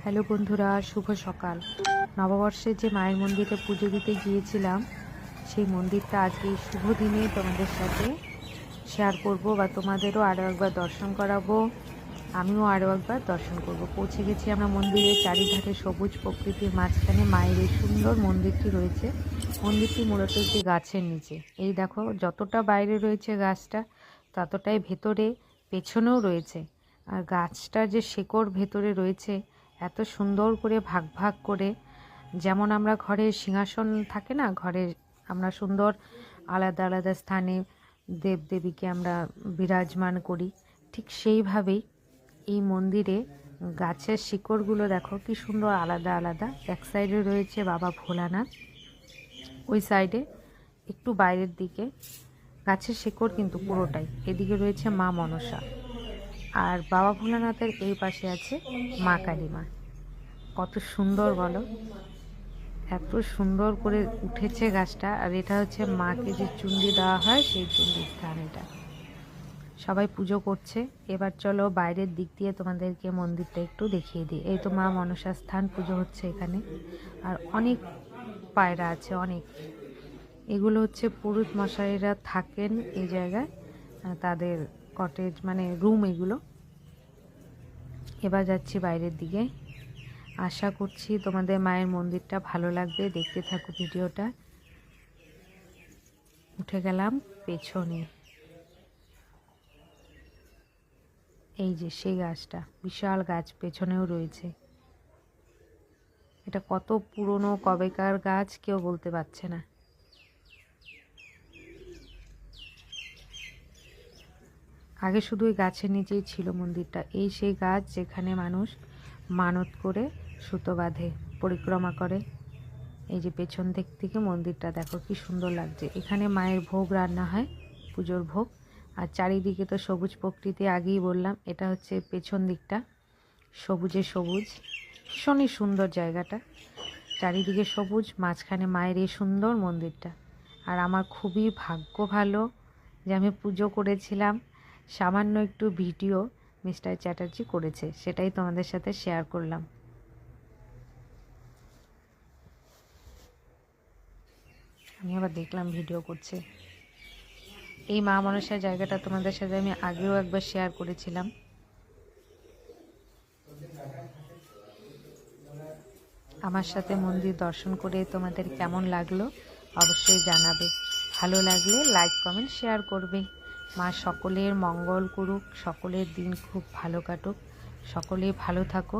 Hello বন্ধুরা, শুভ সকাল। নববর্ষে যে মায়ের মন্দিরে পুজো দিতে গিয়েছিলাম, সেই মন্দিরটা আজকে এই শুভ দিনে তোমাদের সাথে শেয়ার করব বা তোমাদেরও আরও একবার দর্শন করাবো। আমিও আরও একবার দর্শন করব। পৌঁছে গেছি আমরা মন্দিরের চারিধারে সবুজ প্রকৃতির মাঝখানে মায়ের এই সুন্দর মন্দিরটি রয়েছে। মন্দিরটি মূলত একটি গাছের নিচে। এই দেখো, যতটা বাইরে রয়েছে গাছটা, ততটাই ভেতরে পেছনেও রয়েছে। আর গাছটার যে শেকড় ভেতরে রয়েছে, এত সুন্দর করে ভাগ ভাগ করে, যেমন আমরা ঘরে সিংহাসন থাকে না, ঘরে আমরা সুন্দর আলাদা আলাদা স্থানে দেবদেবীকে আমরা বিরাজমান করি, ঠিক সেইভাবেই এই মন্দিরে গাছের শিকড়গুলো দেখো কি সুন্দর আলাদা আলাদা। এক সাইডে রয়েছে বাবা ভোলানাথ, ওই সাইডে একটু বাইরের দিকে গাছের শিকড় কিন্তু পুরোটাই, এদিকে রয়েছে মা মনসা, আর বাবা ভোলানাথের এই পাশে আছে মা কালীমা। কত সুন্দর বলো, এত সুন্দর করে উঠেছে গাছটা। আর এটা হচ্ছে মাকে যে চুন্ডি দেওয়া হয়, সেই চুন্ডির স্থান এটা। সবাই পুজো করছে। এবার চলো বাইরের দিক দিয়ে তোমাদেরকে মন্দিরটা একটু দেখিয়ে দিই। এই তো মা মনসা স্থান, পুজো হচ্ছে এখানে। আর অনেক পায়রা আছে, অনেক। এগুলো হচ্ছে পুরুত মশাইরা থাকেন এই জায়গায়, তাদের কটেজ মানে রুম এগুলো। এবার যাচ্ছি বাইরের দিকে। আশা করছি তোমাদের মায়ের মন্দিরটা ভালো লাগবে, দেখতে থাকো ভিডিওটা। উঠে গেলাম পেছনে, এই যে সেই গাছটা, বিশাল গাছ পেছনেও রয়েছে। এটা কত পুরনো কবেকার গাছ কেউ বলতে পারছে না। আগে শুধু ওই গাছের নিচেই ছিল মন্দিরটা। এই সেই গাছ যেখানে মানুষ মানত করে সুতো বাঁধে, পরিক্রমা করে। এই যে পেছন দিক থেকে মন্দিরটা দেখো কি সুন্দর লাগছে। এখানে মায়ের ভোগ রান্না হয়, পুজোর ভোগ। আর চারিদিকে তো সবুজ প্রকৃতি, আগেই বললাম। এটা হচ্ছে পেছন দিকটা, সবুজে সবুজ, ভীষণই সুন্দর জায়গাটা। চারিদিকে সবুজ, মাঝখানে মায়ের এই সুন্দর মন্দিরটা। আর আমার খুবই ভাগ্য ভালো যে আমি পুজো করেছিলাম। সামান্য একটু ভিডিও মিস্টার চ্যাটার্জি করেছে, সেটাই তোমাদের সাথে শেয়ার করলাম। আমি আবার দেখলাম ভিডিও করছে। এই মা মনসার জায়গাটা তোমাদের সাথে আমি আগেও একবার শেয়ার করেছিলাম। আমার সাথে মন্দির দর্শন করে তোমাদের কেমন লাগলো অবশ্যই জানাবে। ভালো লাগলে লাইক কমেন্ট শেয়ার করবে। মা সকলের মঙ্গল করুক, সকলের দিন খুব ভালো কাটুক, সকলেই ভালো থাকো।